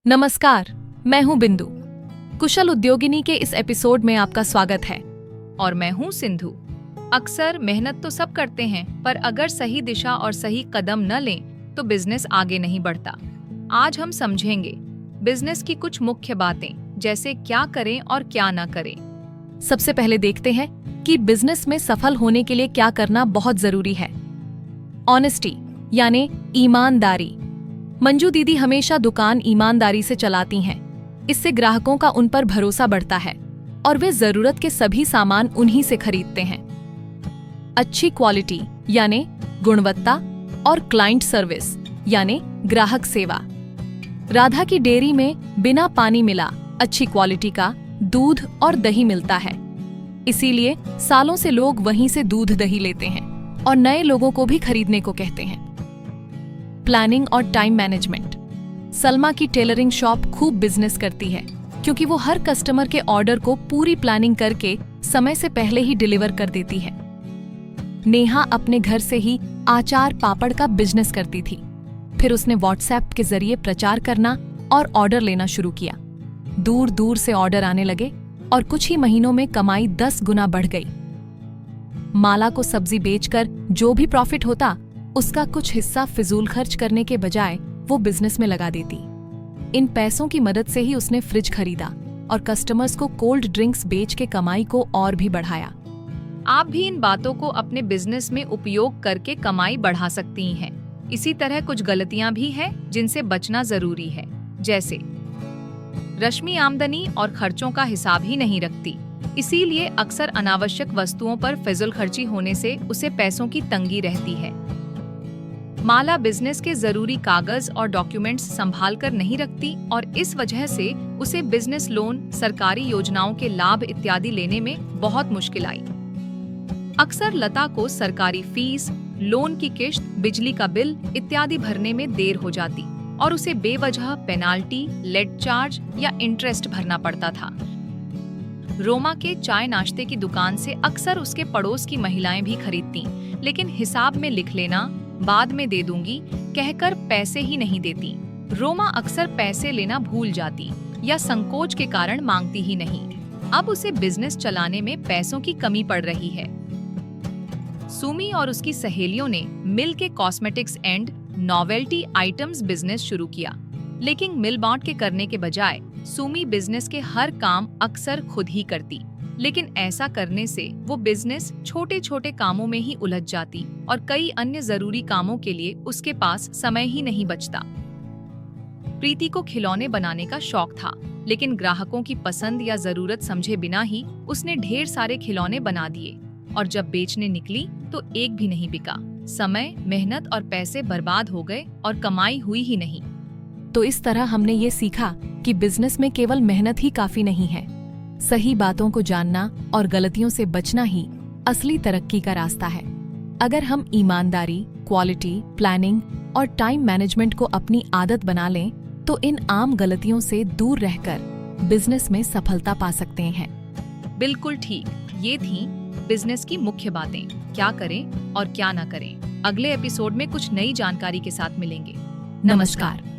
नमस्कार, मैं हूं बिंदु। कुशल उद्योगिनी के इस एपिसोड में आपका स्वागत है। और मैं हूँ सिंधु। अक्सर मेहनत तो सब करते हैं, पर अगर सही दिशा और सही कदम न लें तो बिजनेस आगे नहीं बढ़ता। आज हम समझेंगे बिजनेस की कुछ मुख्य बातें, जैसे क्या करें और क्या ना करें। सबसे पहले देखते हैं कि बिजनेस में सफल होने के लिए क्या करना बहुत जरूरी है। ऑनेस्टी यानी ईमानदारी। मंजू दीदी हमेशा दुकान ईमानदारी से चलाती हैं। इससे ग्राहकों का उन पर भरोसा बढ़ता है और वे जरूरत के सभी सामान उन्हीं से खरीदते हैं। अच्छी क्वालिटी यानी गुणवत्ता और क्लाइंट सर्विस यानी ग्राहक सेवा। राधा की डेयरी में बिना पानी मिला अच्छी क्वालिटी का दूध और दही मिलता है। इसीलिए सालों से लोग वहीं से दूध दही लेते हैं और नए लोगों को भी खरीदने को कहते हैं। प्लानिंग और टाइम मैनेजमेंट। सलमा की टेलरिंग शॉप खूब बिजनेस करती है क्योंकि वो हर कस्टमर के ऑर्डर को पूरी प्लानिंग करके समय से पहले ही डिलीवर कर देती है। नेहा अपने घर से ही आचार पापड़ का बिजनेस करती थी। फिर उसने व्हाट्सएप के जरिए प्रचार करना और ऑर्डर लेना शुरू किया। दूर दूर से ऑर्डर आने लगे और कुछ ही महीनों में कमाई 10 गुना बढ़ गई। माला को सब्जी बेचकर जो भी प्रॉफिट होता उसका कुछ हिस्सा फिजूल खर्च करने के बजाय वो बिजनेस में लगा देती। इन पैसों की मदद से ही उसने फ्रिज खरीदा और कस्टमर्स को कोल्ड ड्रिंक्स बेच के कमाई को और भी बढ़ाया। आप भी इन बातों को अपने बिजनेस में उपयोग करके कमाई बढ़ा सकती हैं। इसी तरह कुछ गलतियां भी हैं जिनसे बचना जरूरी है, जैसे रश्मि आमदनी और खर्चों का हिसाब ही नहीं रखती, इसीलिए अक्सर अनावश्यक वस्तुओं पर फिजूल खर्ची होने से उसे पैसों की तंगी रहती है। माला बिजनेस के जरूरी कागज और डॉक्यूमेंट्स संभाल कर नहीं रखती और इस वजह से उसे बिजनेस लोन, सरकारी योजनाओं के लाभ इत्यादि लेने में बहुत मुश्किल आई। अक्सर लता को सरकारी फीस, लोन की किश्त, बिजली का बिल इत्यादि भरने में देर हो जाती और उसे बेवजह पेनाल्टी, लेट चार्ज या इंटरेस्ट भरना पड़ता था। रोमा के चाय नाश्ते की दुकान से अक्सर उसके पड़ोस की महिलाएं भी खरीदती, लेकिन हिसाब में लिख लेना, बाद में दे दूंगी कहकर पैसे ही नहीं देती। रोमा अक्सर पैसे लेना भूल जाती या संकोच के कारण मांगती ही नहीं। अब उसे बिजनेस चलाने में पैसों की कमी पड़ रही है। सुमी और उसकी सहेलियों ने मिल के cosmetics and novelty items business शुरू किया, लेकिन मिल बांट के करने के बजाय सुमी बिजनेस के हर काम अक्सर खुद ही करती। लेकिन ऐसा करने से वो बिजनेस छोटे छोटे कामों में ही उलझ जाती और कई अन्य जरूरी कामों के लिए उसके पास समय ही नहीं बचता। प्रीति को खिलौने बनाने का शौक था, लेकिन ग्राहकों की पसंद या जरूरत समझे बिना ही उसने ढेर सारे खिलौने बना दिए और जब बेचने निकली तो एक भी नहीं बिका। समय, मेहनत और पैसे बर्बाद हो गए और कमाई हुई ही नहीं। तो इस तरह हमने ये सीखा कि बिजनेस में केवल मेहनत ही काफी नहीं है। सही बातों को जानना और गलतियों से बचना ही असली तरक्की का रास्ता है। अगर हम ईमानदारी, क्वालिटी, प्लानिंग और टाइम मैनेजमेंट को अपनी आदत बना लें तो इन आम गलतियों से दूर रहकर बिजनेस में सफलता पा सकते हैं। बिल्कुल ठीक, ये थी बिजनेस की मुख्य बातें, क्या करें और क्या ना करें। अगले एपिसोड में कुछ नई जानकारी के साथ मिलेंगे। नमस्कार।